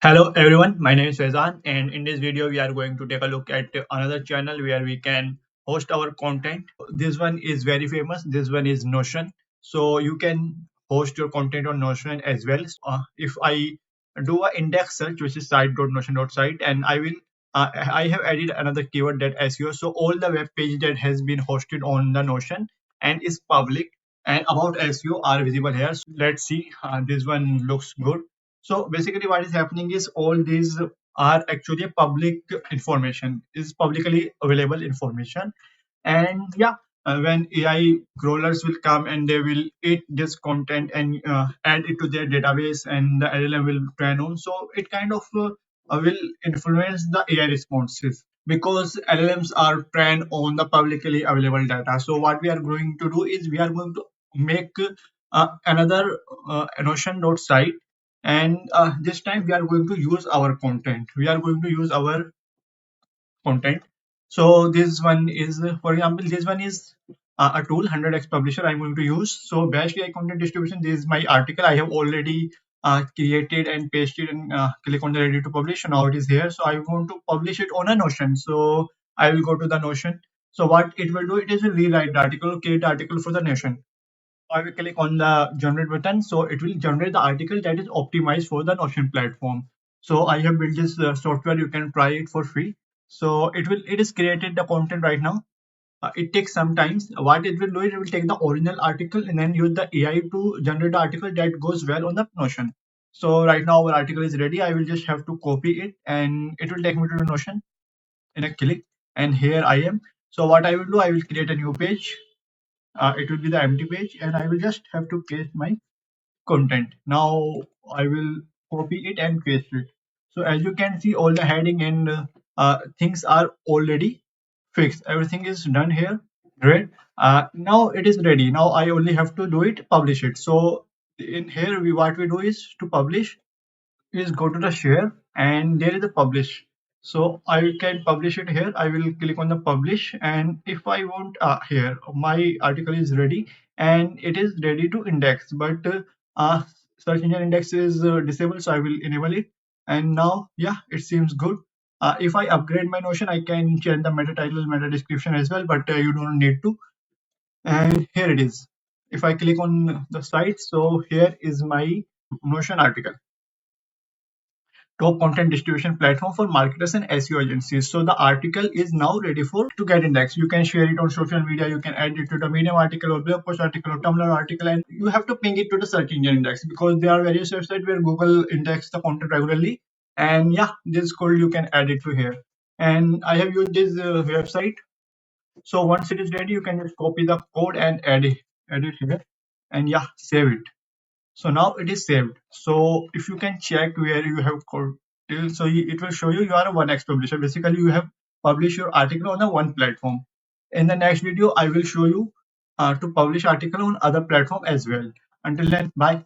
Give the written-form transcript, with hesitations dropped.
Hello everyone, my name is Faizan, and in this video we are going to take a look at another channel where we can host our content. This one is very famous. This one is Notion. So you can host your content on Notion as well. If I do a index search, which is site.notion.site, and I have added another keyword that SEO. So all the web page that has been hosted on the Notion and is public and about SEO are visible here. So let's see. This one looks good. So basically what is happening is all these are actually public information, is publicly available information. And yeah, when AI crawlers will come and they will eat this content and add it to their database and the LLM will train on. So it kind of will influence the AI responses because LLMs are trained on the publicly available data. So what we are going to do is we are going to make another Notion.site, and this time we are going to use our content. We are going to use our content. So this one is, for example, this one is a tool 100x publisher I'm going to use. So batch AI content distribution, this is my article I have already created and pasted and click on the ready to publish. So now it is here. So I want to publish it on a Notion. So I will go to the Notion. So what it will do, it is a rewrite the article, create article for the Notion. I will click on the generate button. So it will generate the article that is optimized for the Notion platform. So I have built this software. You can try it for free. So it is created the content right now. It takes some time. What it will do is it will take the original article and then use the AI to generate the article that goes well on the Notion. So right now our article is ready. I will just have to copy it and it will take me to the Notion in a click. And here I am. So what I will do, I will create a new page. It will be the empty page and I will just have to paste my content. Now I will copy it and paste it. So as you can see, all the heading and things are already fixed. Everything is done here. Great. Now it is ready. Now I only have to do it, publish it. So in here, what we do is to publish is go to the share and there is a publish. So I can publish it here. I will click on the publish, and if I want here my article is ready and it is ready to index, but search engine index is disabled, so I will enable it. And now yeah, it seems good. If I upgrade my Notion, I can change the meta title, meta description as well, but you don't need to. And here it is. If I click on the site, so here is my Notion article, top content distribution platform for marketers and SEO agencies. So the article is now ready for to get indexed. You can share it on social media. You can add it to the Medium article or blog post article or Tumblr article, and you have to ping it to the search engine index because there are various websites where Google index the content regularly. And yeah, this code you can add it to here. And I have used this website. So once it is ready, you can just copy the code and add it here, and yeah, save it. So now it is saved. So if you can check where you have code till, so it will show you you are a 1x publisher. Basically, you have published your article on a one platform. In the next video, I will show you to publish article on other platform as well. Until then, bye.